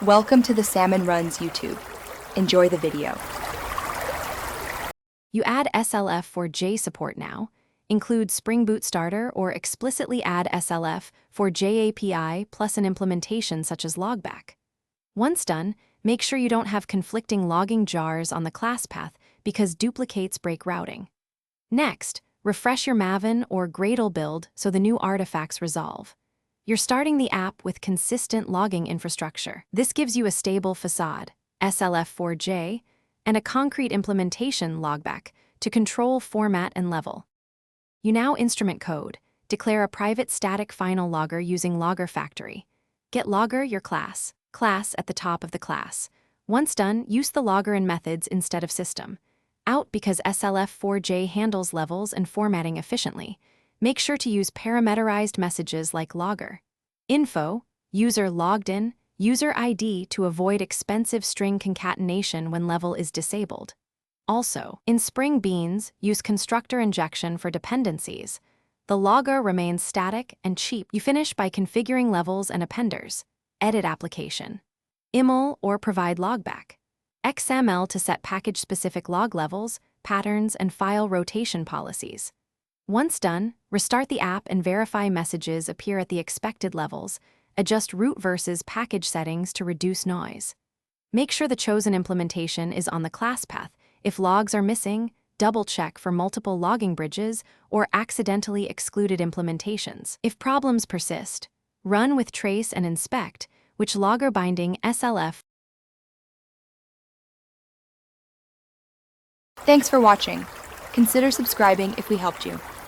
Welcome to the Salmon Runs YouTube. Enjoy the video. You add SLF4J support now, include Spring Boot Starter, or explicitly add SLF4J API plus an implementation such as Logback. Once done, make sure you don't have conflicting logging jars on the class path because duplicates break routing. Next, refresh your Maven or Gradle build so the new artifacts resolve. You're starting the app with consistent logging infrastructure. This gives you a stable facade, SLF4J, and a concrete implementation, Logback, to control format and level. You now instrument code, declare a private static final logger using Logger Factory. Get logger your class at the top of the class. Once done, use the logger in methods instead of system. Out because SLF4J handles levels and formatting efficiently. Make sure to use parameterized messages like logger. Info, user logged in, user ID to avoid expensive string concatenation when level is disabled. Also, in Spring Beans, use constructor injection for dependencies. The logger remains static and cheap. You finish by configuring levels and appenders. Edit application. IML or provide logback. XML to set package-specific log levels, patterns, and file rotation policies. Once done, restart the app and verify messages appear at the expected levels. Adjust root versus package settings to reduce noise. Make sure the chosen implementation is on the class path. If logs are missing, double-check for multiple logging bridges or accidentally excluded implementations. If problems persist, run with trace and inspect, which logger binding SLF. Thanks for watching. Consider subscribing if we helped you.